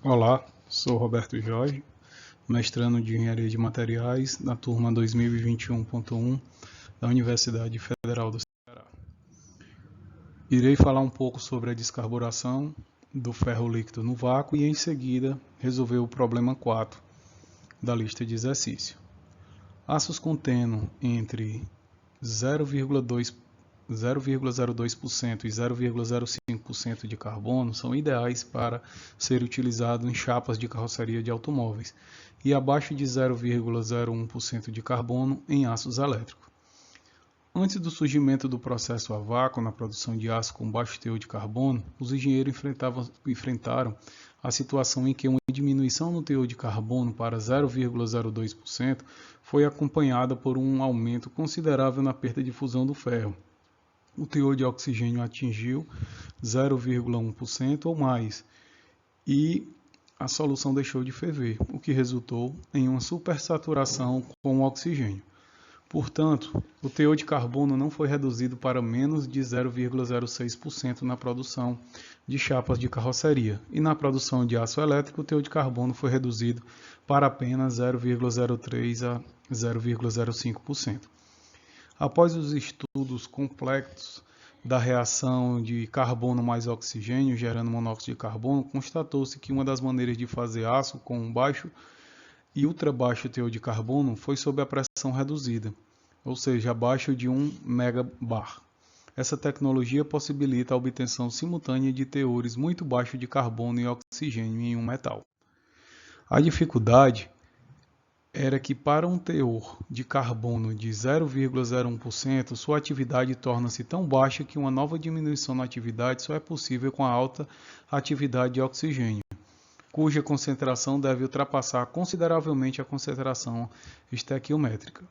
Olá, sou Roberto Jorge, mestrando de Engenharia de Materiais na turma 2021.1 da Universidade Federal do Ceará. Irei falar um pouco sobre a descarburação do ferro líquido no vácuo e, em seguida, resolver o problema 4 da lista de exercício. Aços contendo entre 0,02% e 0,05% de carbono são ideais para ser utilizados em chapas de carroceria de automóveis e abaixo de 0,01% de carbono em aços elétricos. Antes do surgimento do processo a vácuo na produção de aço com baixo teor de carbono, os engenheiros enfrentaram a situação em que uma diminuição no teor de carbono para 0,02% foi acompanhada por um aumento considerável na perda de fusão do ferro. O teor de oxigênio atingiu 0,1% ou mais e a solução deixou de ferver, o que resultou em uma supersaturação com o oxigênio. Portanto, o teor de carbono não foi reduzido para menos de 0,06% na produção de chapas de carroceria, e na produção de aço elétrico o teor de carbono foi reduzido para apenas 0,03% a 0,05%. Após os estudos complexos da reação de carbono mais oxigênio gerando monóxido de carbono, constatou-se que uma das maneiras de fazer aço com um baixo e ultra baixo teor de carbono foi sob a pressão reduzida, ou seja, abaixo de 1 megabar. Essa tecnologia possibilita a obtenção simultânea de teores muito baixos de carbono e oxigênio em um metal. A dificuldade era que para um teor de carbono de 0,01%, sua atividade torna-se tão baixa que uma nova diminuição na atividade só é possível com a alta atividade de oxigênio, cuja concentração deve ultrapassar consideravelmente a concentração estequiométrica.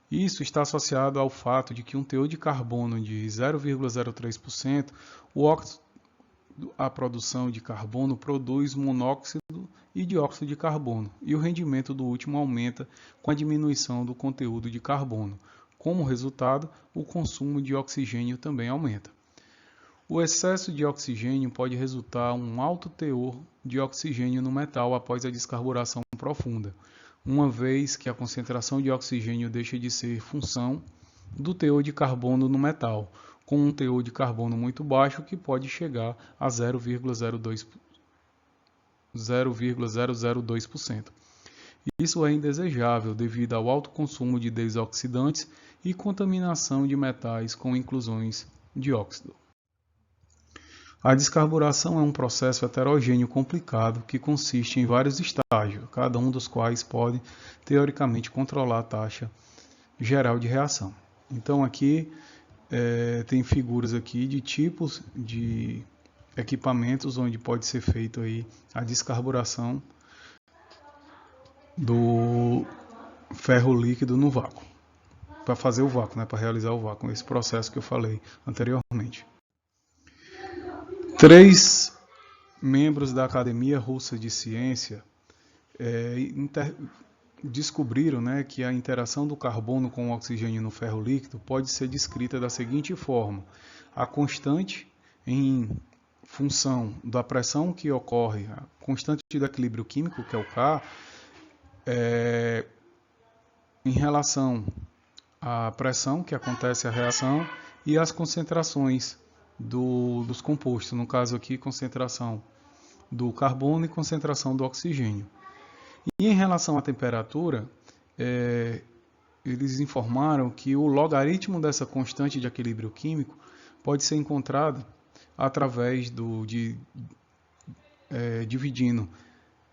Isso está associado ao fato de que um teor de carbono de 0,03%, a produção de carbono produz monóxido e dióxido de carbono, e o rendimento do último aumenta com a diminuição do conteúdo de carbono. Como resultado, o consumo de oxigênio também aumenta. O excesso de oxigênio pode resultar em um alto teor de oxigênio no metal após a descarburação profunda, uma vez que a concentração de oxigênio deixa de ser função do teor de carbono no metal, com um teor de carbono muito baixo que pode chegar a 0,002%. Isso é indesejável devido ao alto consumo de desoxidantes e contaminação de metais com inclusões de óxido. A descarburação é um processo heterogêneo complicado que consiste em vários estágios, cada um dos quais pode, teoricamente, controlar a taxa geral de reação. Então aqui tem figuras aqui de tipos de equipamentos onde pode ser feito aí a descarburação do ferro líquido no vácuo, para fazer o vácuo, para realizar o vácuo, esse processo que eu falei anteriormente. 3 membros da Academia Russa de Ciência descobriram que a interação do carbono com o oxigênio no ferro líquido pode ser descrita da seguinte forma: a constante em função da pressão que ocorre, a constante do equilíbrio químico, que é o K, em relação à pressão que acontece a reação e as concentrações dos compostos, no caso aqui concentração do carbono e concentração do oxigênio. E em relação à temperatura, eles informaram que o logaritmo dessa constante de equilíbrio químico pode ser encontrado através dividindo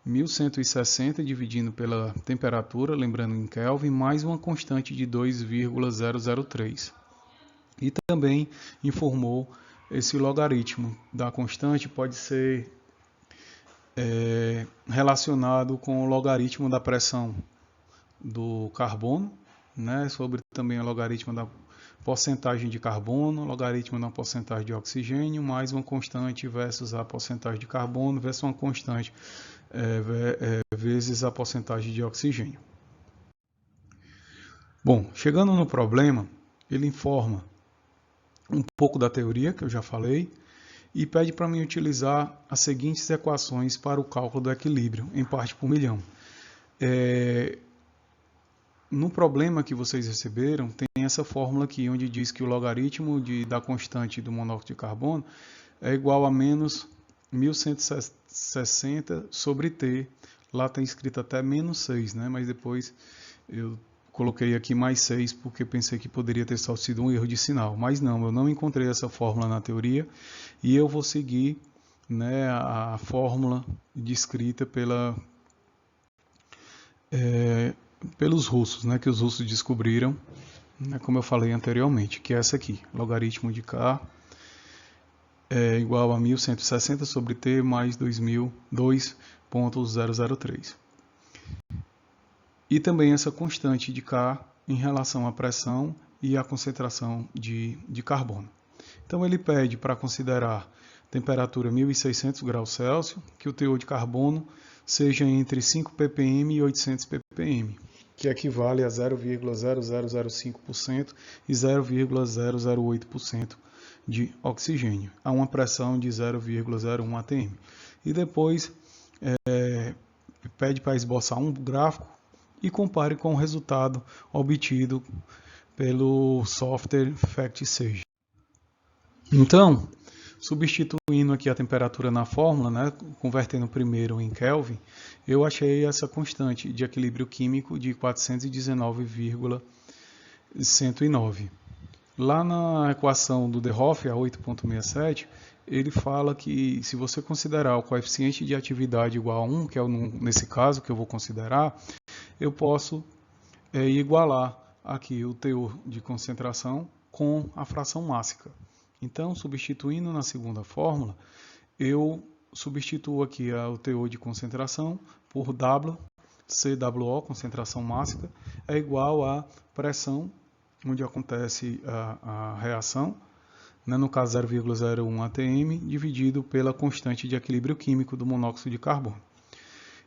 1160 dividindo pela temperatura, lembrando em Kelvin, mais uma constante de 2,003. E também informou esse logaritmo da constante pode ser relacionado com o logaritmo da pressão do carbono, sobre também o logaritmo da porcentagem de carbono, logaritmo da porcentagem de oxigênio, mais uma constante versus a porcentagem de carbono, versus uma constante vezes a porcentagem de oxigênio. Bom, chegando no problema, ele informa um pouco da teoria que eu já falei e pede para mim utilizar as seguintes equações para o cálculo do equilíbrio em parte por milhão. No problema que vocês receberam, tem essa fórmula aqui, onde diz que o logaritmo da constante do monóxido de carbono é igual a menos 1160 sobre T. Lá está escrito até menos 6, né? Mas depois eu coloquei aqui mais 6 porque pensei que poderia ter só sido um erro de sinal. Mas não, eu não encontrei essa fórmula na teoria e eu vou seguir, né, a fórmula descrita pelos russos, né, que os russos descobriram, né, como eu falei anteriormente, que é essa aqui, logaritmo de K é igual a 1160 sobre T mais 2.003. E também essa constante de K em relação à pressão e à concentração de carbono. Então ele pede para considerar temperatura 1600 graus Celsius, que o teor de carbono seja entre 5 ppm e 800 ppm, que equivale a 0,0005% e 0,008% de oxigênio, a uma pressão de 0,01 atm. E depois pede para esboçar um gráfico e compare com o resultado obtido pelo software FactSage. Então, substituindo aqui a temperatura na fórmula, né, convertendo primeiro em Kelvin, eu achei essa constante de equilíbrio químico de 419,109. Lá na equação do de Hoff, a 8.67, ele fala que se você considerar o coeficiente de atividade igual a 1, que é nesse caso que eu vou considerar, eu posso igualar aqui o teor de concentração com a fração mássica. Então, substituindo na segunda fórmula, eu substituo aqui o teor de concentração por W, CWO, concentração mássica, é igual à pressão, onde acontece a reação, né, no caso 0,01 atm, dividido pela constante de equilíbrio químico do monóxido de carbono.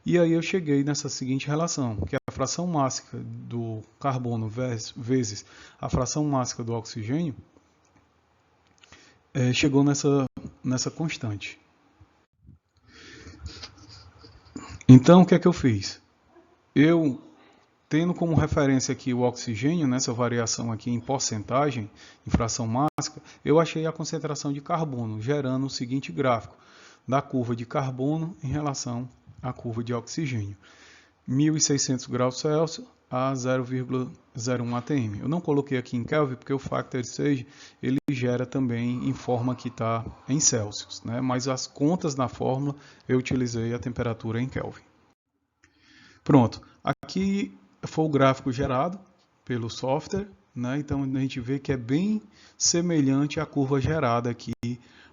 E aí eu cheguei nessa seguinte relação, que a fração mássica do carbono vezes a fração mássica do oxigênio chegou nessa constante. Então, o que é que eu fiz? Eu, tendo como referência aqui o oxigênio, nessa variação aqui em porcentagem, em fração mássica, eu achei a concentração de carbono, gerando o seguinte gráfico da curva de carbono em relação à curva de oxigênio. 1600 graus Celsius a 0,01 atm. Eu não coloquei aqui em Kelvin porque o FactSage ele gera também em forma que está em Celsius, né? Mas as contas na fórmula eu utilizei a temperatura em Kelvin. Pronto, aqui foi o gráfico gerado pelo software, né? Então a gente vê que é bem semelhante à curva gerada aqui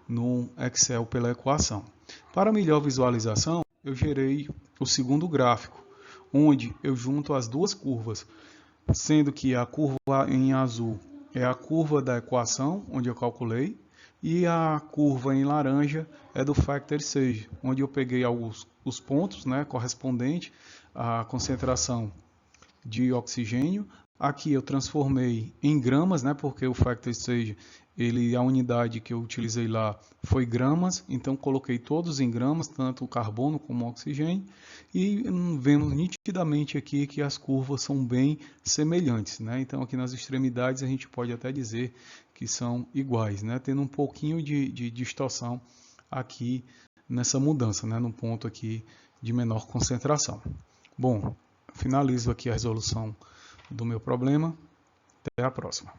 no Excel pela equação. Para melhor visualização, eu gerei o segundo gráfico, onde eu junto as duas curvas, sendo que a curva em azul é a curva da equação, onde eu calculei, e a curva em laranja é do FactSage, onde eu peguei os pontos, né, correspondentes à concentração de oxigênio. Aqui eu transformei em gramas, né, porque o FactSage, a unidade que eu utilizei lá foi gramas, então coloquei todos em gramas, tanto o carbono como o oxigênio, e vemos nitidamente aqui que as curvas são bem semelhantes, né? Então aqui nas extremidades a gente pode até dizer que são iguais, né? Tendo um pouquinho de distorção aqui nessa mudança, né? No ponto aqui de menor concentração. Bom, finalizo aqui a resolução do meu problema. Até a próxima.